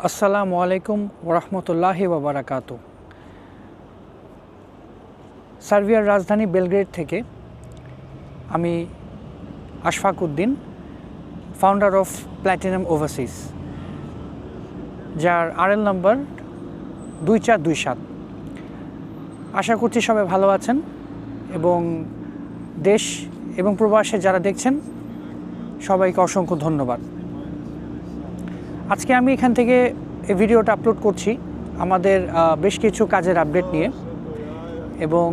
আসসালামু আলাইকুম ওরহমতুল্লাহি ওয়াবারাকাতু। সার্বিয়ার রাজধানী বেলগ্রেড থেকে আমি Ashfaq Uddin, founder of platinum overseas, যার আরএল নাম্বার 2427। আশা করছি সবাই ভালো আছেন এবং দেশ এবং প্রবাসে যারা দেখছেন সবাইকে অসংখ্য ধন্যবাদ। আজকে আমি এখান থেকে এই ভিডিওটা আপলোড করছি আমাদের বেশ কিছু কাজের আপডেট নিয়ে, এবং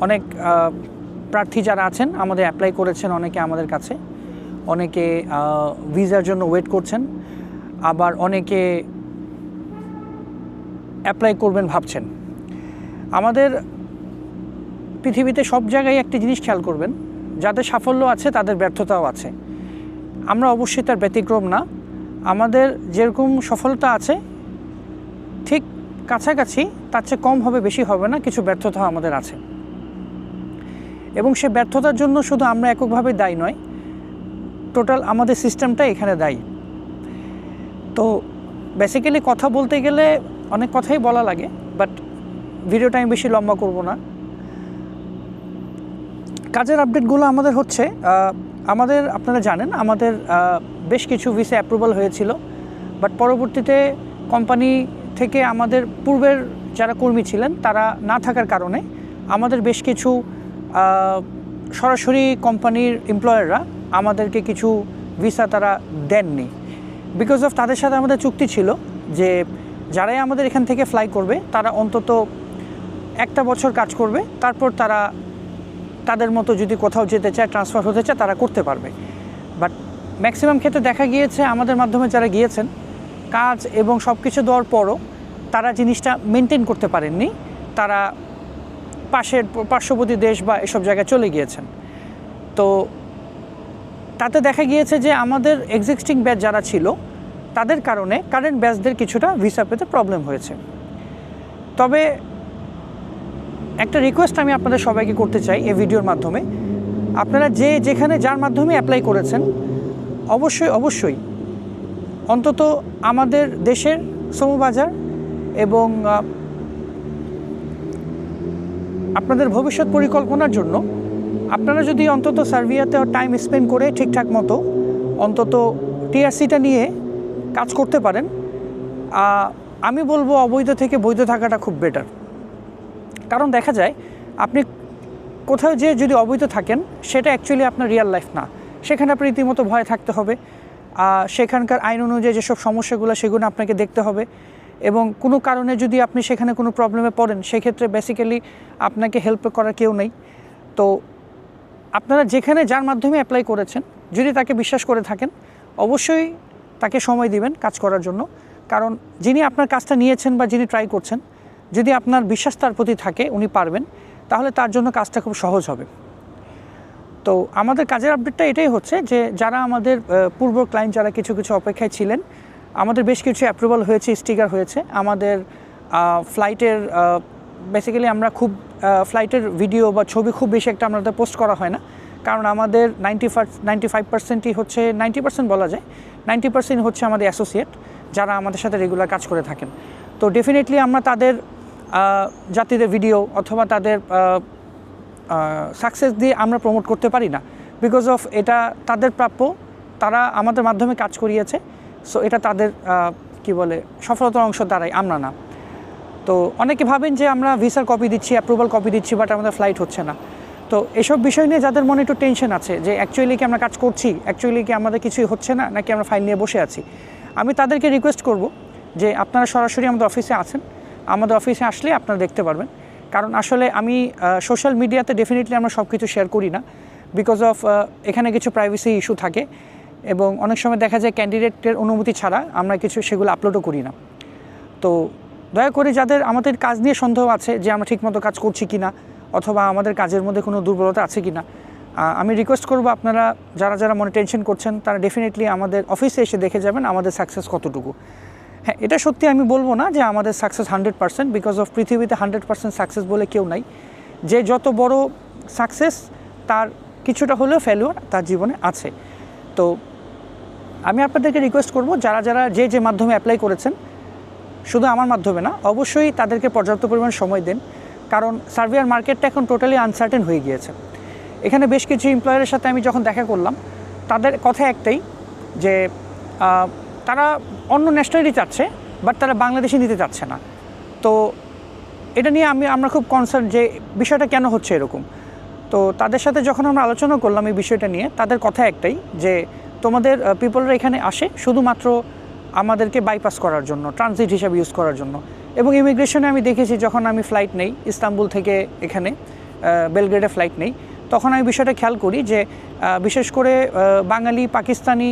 অনেক প্রার্থী যারা আছেন আমাদের অ্যাপ্লাই করেছেন অনেকে আমাদের কাছে, অনেকে ভিসার জন্য ওয়েট করছেন, আবার অনেকে অ্যাপ্লাই করবেন ভাবছেন। আমাদের পৃথিবীতে সব জায়গায় একটি জিনিস খেয়াল করবেন, যাদের সাফল্য আছে তাদের ব্যর্থতাও আছে। আমরা অবশ্যই তার ব্যতিক্রম না। আমাদের যেরকম সফলতা আছে ঠিক কাছাকাছি তার চেয়ে কম হবে, বেশি হবে না, কিছু ব্যর্থতা আমাদের আছে, এবং সে ব্যর্থতার জন্য শুধু আমরা এককভাবে দায়ী নয়, টোটাল আমাদের সিস্টেমটা এখানে দায়ী। তো বেসিক্যালি কথা বলতে গেলে অনেক কথাই বলা লাগে, বাট ভিডিওটা আমি বেশি লম্বা করব না। কাজের আপডেটগুলো আমাদের হচ্ছে, আমাদের আপনারা জানেন আমাদের বেশ কিছু ভিসা অ্যাপ্রুভাল হয়েছিল, বাট পরবর্তীতে কোম্পানি থেকে আমাদের পূর্বের যারা কর্মী ছিলেন তারা না থাকার কারণে আমাদের বেশ কিছু সরাসরি কোম্পানির এমপ্লয়াররা আমাদেরকে কিছু ভিসা তারা দেননি। বিকজ অফ তাদের সাথে আমাদের চুক্তি ছিল যে যারাই আমাদের এখান থেকে ফ্লাই করবে তারা অন্তত একটা বছর কাজ করবে, তারপর তারা তাদের মতো যদি কোথাও যেতে চায়, ট্রান্সফার হতে চায়, তারা করতে পারবে। বাট ম্যাক্সিমাম ক্ষেত্রে দেখা গিয়েছে আমাদের মাধ্যমে যারা গিয়েছেন কাজ এবং সব কিছু দেওয়ার পরও তারা জিনিসটা মেনটেন করতে পারেননি, তারা পার্শ্ববর্তী দেশ বা এসব জায়গায় চলে গিয়েছেন। তো তাতে দেখা গিয়েছে যে আমাদের এক্সিস্টিং ব্যাচ যারা ছিল তাদের কারণে কারেন্ট ব্যাচদের কিছুটা ভিসা পেতে প্রবলেম হয়েছে। তবে একটা রিকোয়েস্ট আমি আপনাদের সবাইকে করতে চাই এই ভিডিওর মাধ্যমে, আপনারা যেখানে যার মাধ্যমে অ্যাপ্লাই করেছেন অবশ্যই অন্তত আমাদের দেশের শ্রমবাজার এবং আপনাদের ভবিষ্যৎ পরিকল্পনার জন্য আপনারা যদি অন্তত সার্বিয়াতে টাইম স্পেন্ড করে ঠিকঠাক মতো অন্তত টিআরসিটা নিয়ে কাজ করতে পারেন, আমি বলবো অবৈধ থেকে বৈধ থাকাটা খুব বেটার। কারণ দেখা যায় আপনি কোথাও যে যদি অবৈধ থাকেন সেটা অ্যাকচুয়ালি আপনার রিয়েল লাইফ না, সেখানে আপনার রীতিমতো ভয়ে থাকতে হবে, সেখানকার আইন অনুযায়ী যেসব সমস্যাগুলো সেগুলো আপনাকে দেখতে হবে, এবং কোনো কারণে যদি আপনি সেখানে কোনো প্রবলেমে পড়েন সেক্ষেত্রে বেসিক্যালি আপনাকে হেল্প করার কেউ নেই। তো আপনারা যেখানে যার মাধ্যমে অ্যাপ্লাই করেছেন যদি তাকে বিশ্বাস করে থাকেন অবশ্যই তাকে সময় দিবেন কাজ করার জন্য, কারণ যিনি আপনার কাজটা নিয়েছেন বা যিনি ট্রাই করছেন যদি আপনার বিশ্বাস তার প্রতি থাকে উনি পারবেন, তাহলে তার জন্য কাজটা খুব সহজ হবে। তো আমাদের কাজের আপডেটটা এটাই হচ্ছে যে যারা আমাদের পূর্ব ক্লায়েন্ট যারা কিছু অপেক্ষায় ছিলেন, আমাদের বেশ কিছু অ্যাপ্রুভাল হয়েছে, স্টিকার হয়েছে। আমাদের ফ্লাইটের বেসিক্যালি আমরা খুব ফ্লাইটের ভিডিও বা ছবি খুব বেশি একটা আমাদের পোস্ট করা হয় না, কারণ আমাদের 95%ই হচ্ছে, 90% বলা যায়, 90% হচ্ছে আমাদের অ্যাসোসিয়েট যারা আমাদের সাথে রেগুলার কাজ করে থাকেন। তো ডেফিনেটলি আমরা তাদের যাত্রীদের ভিডিও অথবা তাদের সাকসেস দিয়ে আমরা প্রমোট করতে পারি না, বিকজ অফ এটা তাদের প্রাপ্য, তারা আমাদের মাধ্যমে কাজ করিয়েছে, সো এটা তাদের সফলতার অংশ দ্বারাই, আমরা না। তো অনেকে ভাবেন যে আমরা ভিসার কপি দিচ্ছি, অ্যাপ্রুভাল কপি দিচ্ছি, বাট আমাদের ফ্লাইট হচ্ছে না। তো এসব বিষয় নিয়ে যাদের মনে একটু টেনশন আছে যে অ্যাকচুয়ালি কি আমরা কাজ করছি, অ্যাকচুয়ালি কি আমাদের কিছুই হচ্ছে না, নাকি আমরা ফাইল নিয়ে বসে আছি, আমি তাদেরকে রিকোয়েস্ট করব যে আপনারা সরাসরি আমাদের অফিসে আছেন, আমাদের অফিসে আসলে আপনারা দেখতে পারবেন। কারণ আসলে আমি সোশ্যাল মিডিয়াতে ডেফিনেটলি আমরা সব কিছু শেয়ার করি না, বিকজ অফ এখানে কিছু প্রাইভেসি ইস্যু থাকে, এবং অনেক সময় দেখা যায় ক্যান্ডিডেটের অনুমতি ছাড়া আমরা কিছু সেগুলো আপলোডও করি না। তো দয়া করে যাদের আমাদের কাজ নিয়ে সন্দেহ আছে যে আমরা ঠিকমতো কাজ করছি কি না, অথবা আমাদের কাজের মধ্যে কোনো দুর্বলতা আছে কি না, আমি রিকোয়েস্ট করব আপনারা যারা মনে টেনশন করছেন তারা ডেফিনেটলি আমাদের অফিসে এসে দেখে যাবেন আমাদের সাকসেস কতটুকু। হ্যাঁ, এটা সত্যি আমি বলবো না যে আমাদের সাকসেস 100%, বিকজ অফ পৃথিবীতে 100% সাকসেস বলে কেউ নাই। যে যত বড় সাকসেস তার কিছুটা হলেও ফেলিওর তার জীবনে আছে। তো আমি আপনাদেরকে রিকোয়েস্ট করব যারা যারা যে মাধ্যমে অ্যাপ্লাই করেছেন, শুধু আমার মাধ্যমে না, অবশ্যই তাদেরকে পর্যাপ্ত পরিমাণ সময় দেন, কারণ সার্বিয়ার মার্কেটটা এখন টোটালি আনসার্টেন হয়ে গিয়েছে। এখানে বেশ কিছু এমপ্লয়ারের সাথে আমি যখন দেখা করলাম, তাদের কথা একটাই যে তারা অন্য ন্যাশনালিটি চাচ্ছে, বাট তারা বাংলাদেশি নিতে চাচ্ছে না। তো এটা নিয়ে আমরা খুব কনসার্ন যে বিষয়টা কেন হচ্ছে এরকম। তো তাদের সাথে যখন আমরা আলোচনা করলাম এই বিষয়টা নিয়ে, তাদের কথা একটাই যে তোমাদের পিপলরা এখানে আসে শুধুমাত্র আমাদেরকে বাইপাস করার জন্য, ট্রানজিট হিসাবে ইউজ করার জন্য। এবং ইমিগ্রেশনে আমি দেখেছি যখন আমি ফ্লাইট নেই ইস্তাম্বুল থেকে এখানে বেলগ্রেডে ফ্লাইট নেই, তখন আমি বিষয়টা খেয়াল করি যে বিশেষ করে বাঙালি, পাকিস্তানি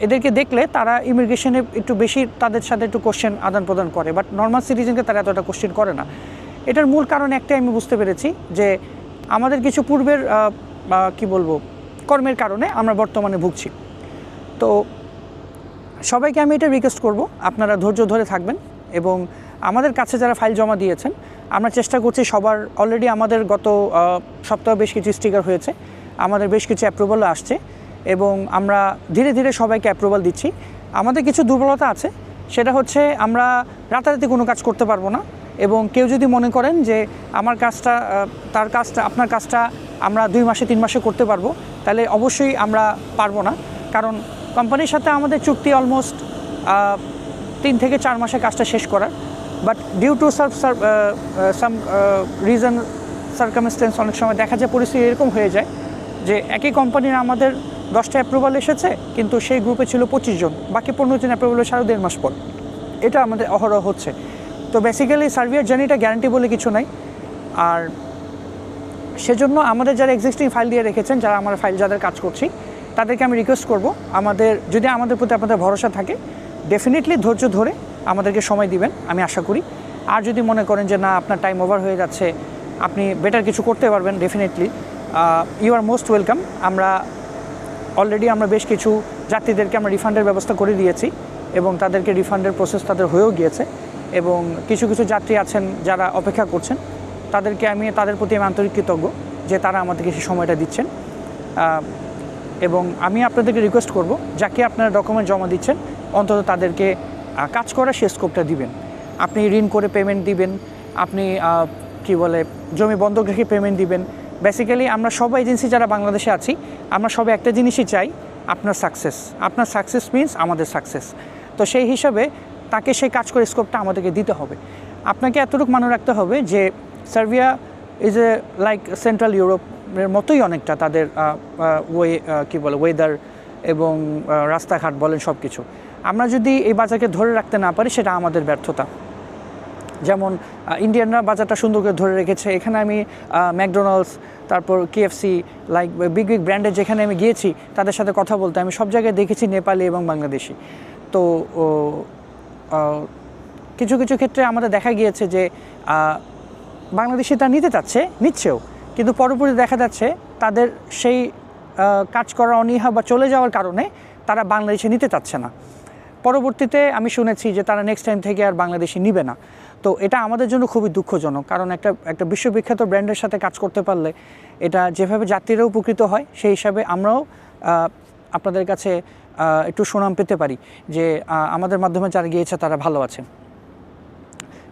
এদেরকে দেখলে তারা ইমিগ্রেশনে একটু বেশি তাদের সাথে একটু কোশ্চেন আদান প্রদান করে, বাট নর্মাল সিটিজেনকে তারা এতটা কোশ্চেন করে না। এটার মূল কারণ একটাই আমি বুঝতে পেরেছি যে আমাদের কিছু পূর্বের কি বলবো কর্মের কারণে আমরা বর্তমানে ভুগছি। তো সবাইকে আমি এটা রিকোয়েস্ট করব, আপনারা ধৈর্য ধরে থাকবেন এবং আমাদের কাছে যারা ফাইল জমা দিয়েছেন, আমরা চেষ্টা করছি সবার, অলরেডি আমাদের গত সপ্তাহে বেশ কিছু স্টিকার হয়েছে, আমাদের বেশ কিছু অ্যাপ্রুভালও আসছে এবং আমরা ধীরে ধীরে সবাইকে অ্যাপ্রুভাল দিচ্ছি। আমাদের কিছু দুর্বলতা আছে, সেটা হচ্ছে আমরা রাতারাতি কোনো কাজ করতে পারবো না, এবং কেউ যদি মনে করেন যে আমার কাজটা তার কাজটা আপনার কাজটা আমরা 2 মাসে 3 মাসে করতে পারবো, তাহলে অবশ্যই আমরা পারবো না। কারণ কোম্পানির সাথে আমাদের চুক্তি অলমোস্ট 3 থেকে 4 মাসে কাজটা শেষ করার, but due to some reason circumstance অনেক সময় দেখা যায় পরিস্থিতি এরকম হয়ে যায় যে একই কোম্পানির আমাদের 10টা অ্যাপ্রুভাল এসেছে, কিন্তু সেই গ্রুপে ছিল 25 জন, বাকি 15 জন অ্যাপ্রুভাল 1.5 মাস পর। এটা আমাদের অহরহ হচ্ছে। তো বেসিক্যালি সার্বিয়ার জার্নিটা গ্যারান্টি বলে কিছু নাই, আর সেজন্য আমাদের যারা এক্সিস্টিং ফাইল দিয়ে রেখেছেন, যারা আমরা ফাইল যাদের কাজ করছি, তাদেরকে আমি রিকোয়েস্ট করব, যদি আমাদের প্রতি আপনাদের ভরসা থাকে, ডেফিনেটলি ধৈর্য ধরে আমাদেরকে সময় দিবেন, আমি আশা করি। আর যদি মনে করেন যে না আপনার টাইম ওভার হয়ে যাচ্ছে, আপনি বেটার কিছু করতে পারবেন, definitely you are most welcome. Already আমরা বেশ কিছু যাত্রীদেরকে আমরা রিফান্ডের ব্যবস্থা করে দিয়েছি এবং তাদেরকে রিফান্ডের প্রসেস তাদের হয়েও গিয়েছে, এবং কিছু কিছু যাত্রী আছেন যারা অপেক্ষা করছেন, তাদের প্রতি আমি আন্তরিক কৃতজ্ঞ যে তারা আমাদেরকে সেই সময়টা দিচ্ছেন। এবং আমি আপনাদেরকে রিকোয়েস্ট করব, যাকে আপনারা ডকুমেন্ট জমা দিচ্ছেন, অন্তত তাদেরকে কাজ করার সেই স্কোপটা দিবেন। আপনি ঋণ করে পেমেন্ট দিবেন, আপনি জমি বন্ধক রেখে পেমেন্ট দিবেন। বেসিক্যালি আমরা সব এজেন্সি যারা বাংলাদেশে আছি, আমরা সবাই একটা জিনিসই চাই, আপনার সাকসেস মিনস আমাদের সাকসেস। তো সেই হিসাবে তাকে সেই কাজ করে স্কোপটা আমাদেরকে দিতে হবে। আপনাকে এতটুকু মনে রাখতে হবে যে সার্বিয়া ইজ লাইক সেন্ট্রাল ইউরোপের মতোই অনেকটা, তাদের ওয়েদার এবং রাস্তাঘাট বলেন সব কিছু। আমরা যদি এই বাজারকে ধরে রাখতে না পারি, সেটা আমাদের ব্যর্থতা। যেমন ইন্ডিয়ানরা বাজারটা সুন্দর করে ধরে রেখেছে। এখানে আমি ম্যাকডোনাল্ডস, তারপর KFC, লাইক বিগ ব্র্যান্ডের যেখানে আমি গিয়েছি তাদের সাথে কথা বলতে, আমি সব জায়গায় দেখেছি নেপালি এবং বাংলাদেশি। তো কিছু কিছু ক্ষেত্রে আমাদের দেখা গিয়েছে যে বাংলাদেশি তা নিচ্ছেও, কিন্তু পরবর্তী দেখা যাচ্ছে তাদের সেই কাজ করার অনীহা বা চলে যাওয়ার কারণে তারা বাংলাদেশে নিতে চাচ্ছে না। পরবর্তীতে আমি শুনেছি যে তারা নেক্সট টাইম থেকে আর বাংলাদেশি নিবে না। তো এটা আমাদের জন্য খুবই দুঃখজনক, কারণ একটা বিশ্ববিখ্যাত ব্র্যান্ডের সাথে কাজ করতে পারলে এটা যেভাবে যাত্রীরা উপকৃত হয়, সেই হিসাবে আমরাও আপনাদের কাছে একটু সুনাম পেতে পারি যে আমাদের মাধ্যমে যারা গিয়েছে তারা ভালো আছে।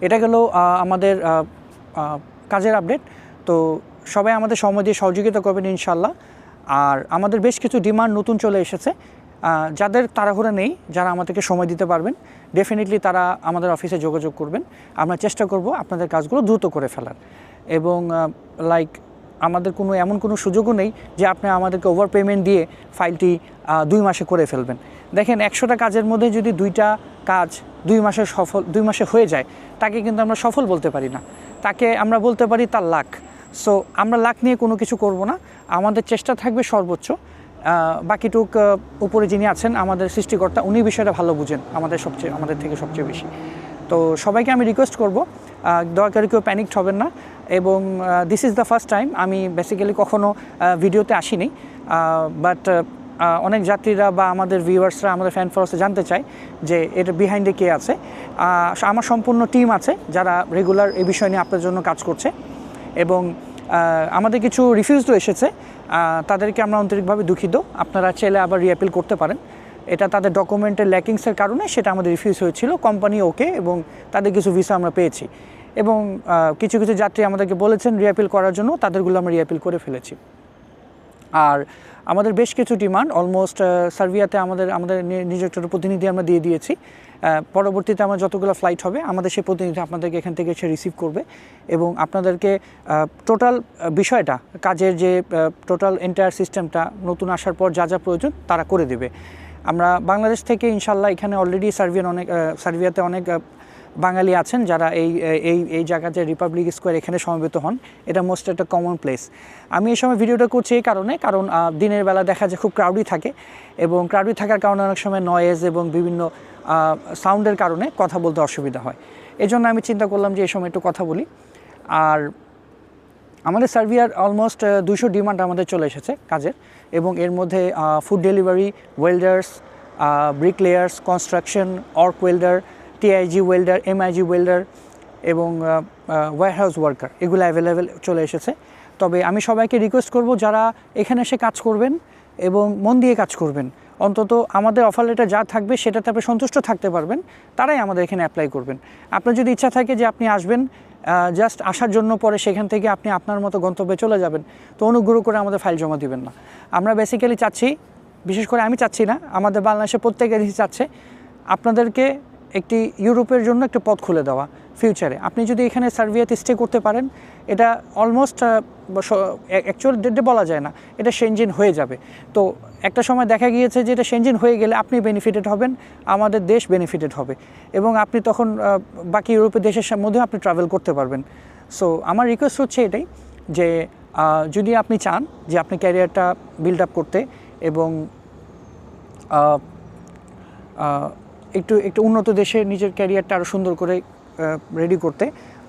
এটা গেল আমাদের কাজের আপডেট। তো সবাই আমাদের সময় দিয়ে সহযোগিতা করবেন ইনশাল্লাহ। আর আমাদের বেশ কিছু ডিমান্ড নতুন চলে এসেছে, যাদের তাড়াহুড়া নেই, যারা আমাদেরকে সময় দিতে পারবেন, ডেফিনেটলি তারা আমাদের অফিসে যোগাযোগ করবেন। আমরা চেষ্টা করব আপনাদের কাজগুলো দ্রুত করে ফেলার, এবং আমাদের এমন কোনো সুযোগও নেই যে আপনি আমাদেরকে ওভার পেমেন্ট দিয়ে ফাইলটি 2 মাসে করে ফেলবেন। দেখেন 100টা কাজের মধ্যে যদি 2টা কাজ 2 মাসে হয়ে যায়, তাকে কিন্তু আমরা সফল বলতে পারি না, তাকে আমরা বলতে পারি তার লাক। সো আমরা লাক নিয়ে কোনো কিছু করব না, আমাদের চেষ্টা থাকবে সর্বোচ্চ। বাকিটুক উপরে যিনি আছেন আমাদের সৃষ্টিকর্তা, উনি বিষয়টা ভালো বুঝেন আমাদের থেকে সবচেয়ে বেশি। তো সবাইকে আমি রিকোয়েস্ট করব, দয়া করে কেউ প্যানিকড হবেন না। এবং this is the first time আমি বেসিক্যালি কখনো ভিডিওতে আসিনি, বাট অনেক যাত্রীরা বা আমাদের ভিউয়ার্সরা, আমাদের ফ্যান ফলোয়ার্সরা জানতে চায় যে এর বিহাইন্ডে কে আছে। আমার সম্পূর্ণ টিম আছে যারা রেগুলার এই বিষয় নিয়ে আপনার জন্য কাজ করছে, এবং আমাদের কিছু রিফিউজও এসেছে, তাদেরকে আমরা আন্তরিকভাবে দুঃখিত। আপনারা চাইলে আবার রিঅ্যাপিল করতে পারেন। এটা তাদের ডকুমেন্টের ল্যাকিংসের কারণে সেটা আমাদের রিফিউজ হয়েছিল। কোম্পানি ওকে, এবং তাদের কিছু ভিসা আমরা পেয়েছি, এবং কিছু কিছু যাত্রী আমাদেরকে বলেছেন রিঅ্যাপিল করার জন্য, তাদেরগুলো আমরা রিঅ্যাপিল করে ফেলেছি। আর আমাদের বেশ কিছু ডিমান্ড অলমোস্ট সার্বিয়াতে আমাদের নিজের একটা প্রতিনিধি আমরা দিয়ে দিয়েছি। পরবর্তীতে আমার যতগুলো ফ্লাইট হবে আমাদের সেই প্রতিনিধি আপনাদেরকে এখান থেকে এসে রিসিভ করবে এবং আপনাদেরকে টোটাল বিষয়টা, কাজের যে টোটাল এন্টায়ার সিস্টেমটা নতুন আসার পর যা যা প্রয়োজন তারা করে দেবে। আমরা বাংলাদেশ থেকে ইনশাল্লাহ এখানে অলরেডি সার্বিয়াতে অনেক বাঙালি আছেন যারা এই জায়গাতে রিপাবলিক স্কোয়ার এখানে সমবেত হন। এটা মোস্ট একটা কমন প্লেস। আমি এই সময় ভিডিওটা করছি এই কারণে, কারণ দিনের বেলা দেখা যায় খুব ক্রাউডি থাকে, এবং ক্রাউডি থাকার কারণে অনেক সময় নয়েজ এবং বিভিন্ন সাউন্ডের কারণে কথা বলতে অসুবিধা হয়। এই জন্য আমি চিন্তা করলাম যে এই সময় একটু কথা বলি। আর আমাদের সার্বিয়ার অলমোস্ট 200 ডিমান্ড আমাদের চলে এসেছে কাজের, এবং এর মধ্যে food delivery, welders, bricklayers, construction, arc welder, TIG welder, MIG welder এবং ওয়্যারহাউস ওয়ার্কার, এগুলো অ্যাভেলেবেল চলে এসেছে। তবে আমি সবাইকে রিকোয়েস্ট করব যারা এখানে এসে কাজ করবেন এবং মন দিয়ে কাজ করবেন, অন্তত আমাদের অফার লেটার যা থাকবে সেটাতে আপনি সন্তুষ্ট থাকতে পারবেন, তারাই আমাদের এখানে অ্যাপ্লাই করবেন। আপনার যদি ইচ্ছা থাকে যে আপনি আসবেন জাস্ট আসার জন্য, পরে সেখান থেকে আপনি আপনার মতো গন্তব্যে চলে যাবেন, তো অনুগ্রহ করে আমাদের ফাইল জমা দিবেন না। আমরা বেসিক্যালি চাচ্ছি, বিশেষ করে আমি চাচ্ছি না, আমাদের বাংলাদেশে প্রত্যেকেরই চাচ্ছে আপনাদেরকে একটি ইউরোপের জন্য একটা পথ খুলে দেওয়া ফিউচারে। আপনি যদি এখানে সার্বিয়াতে স্টে করতে পারেন, এটা অলমোস্ট অ্যাকচুয়াল ডেটে বলা যায় না, এটা সেনজেন হয়ে যাবে। তো একটা সময় দেখা গিয়েছে যে এটা সেনজেন হয়ে গেলে আপনি বেনিফিটেড হবেন, আমাদের দেশ বেনিফিটেড হবে, এবং আপনি তখন বাকি ইউরোপের দেশের মধ্যেও আপনি ট্রাভেল করতে পারবেন। সো আমার রিকোয়েস্ট হচ্ছে এটাই যে যদি আপনি চান যে আপনি ক্যারিয়ারটা বিল্ড আপ করতে এবং একটু উন্নত দেশে নিজের ক্যারিয়ারটা আরও সুন্দর করে রেডি করতে,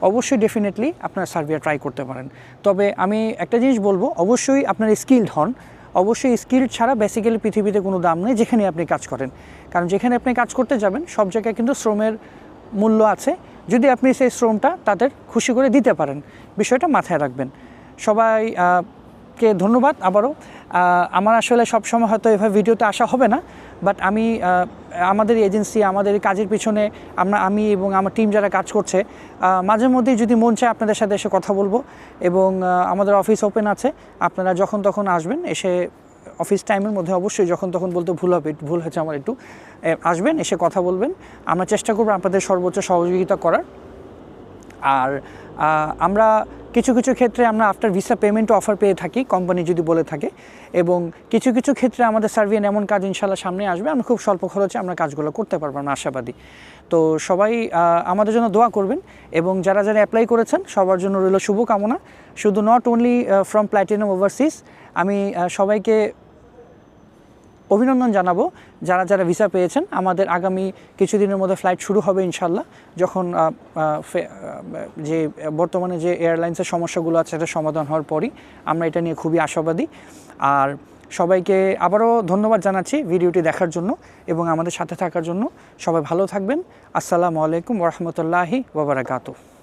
অবশ্যই ডেফিনেটলি আপনারা সার্বিয়া ট্রাই করতে পারেন। তবে আমি একটা জিনিস বলবো, অবশ্যই আপনারা স্কিলড হন। অবশ্যই স্কিল্ড ছাড়া বেসিক্যালি পৃথিবীতে কোনো দাম নেই যেখানে আপনি কাজ করেন, কারণ যেখানে আপনি কাজ করতে যাবেন সব জায়গায় কিন্তু শ্রমের মূল্য আছে, যদি আপনি সেই শ্রমটা তাদের খুশি করে দিতে পারেন। বিষয়টা মাথায় রাখবেন। সবাইকে ধন্যবাদ আবারও। আমার আসলে সবসময় হয়তো এভাবে ভিডিওতে আসা হবে না, বাট আমি আমাদের এজেন্সি, আমাদের কাজের পিছনে আমি এবং আমার টিম যারা কাজ করছে, মাঝে মধ্যেই যদি মন চায় আপনাদের সাথে এসে কথা বলবো, এবং আমাদের অফিস ওপেন আছে, আপনারা যখন তখন আসবেন, এসে অফিস টাইমের মধ্যে অবশ্যই যখন তখন বলতে ভুল হয়েছে আমার একটু, আসবেন, এসে কথা বলবেন। আমরা চেষ্টা করবো আপনাদের সর্বোচ্চ সহযোগিতা করার। আর আমরা কিছু কিছু ক্ষেত্রে আমরা আফটার ভিসা পেমেন্ট অফার পেয়ে থাকি, কোম্পানি যদি বলে থাকে, এবং কিছু কিছু ক্ষেত্রে আমাদের সার্বিয়ান এমন কাজ ইনশাল্লাহ সামনে আসবে, আমরা খুব স্বল্প খরচে আমরা কাজগুলো করতে পারবো, আমরা আশাবাদী। তো সবাই আমাদের জন্য দোয়া করবেন, এবং যারা যারা অ্যাপ্লাই করেছেন সবার জন্য রইল শুভকামনা। শুধু not only from platinum overseas, আমি সবাইকে অভিনন্দন জানাবো যারা যারা ভিসা পেয়েছেন। আমাদের আগামী কিছুদিনের মধ্যে ফ্লাইট শুরু হবে ইনশাল্লাহ, যখন যে বর্তমানে যে এয়ারলাইন্সের সমস্যাগুলো আছে সেটা সমাধান হওয়ার পরই। আমরা এটা নিয়ে খুবই আশাবাদী। আর সবাইকে আবারও ধন্যবাদ জানাচ্ছি ভিডিওটি দেখার জন্য এবং আমাদের সাথে থাকার জন্য। সবাই ভালো থাকবেন। আসসালামু আলাইকুম ওয়া রাহমাতুল্লাহি ওয়া বারাকাতুহু।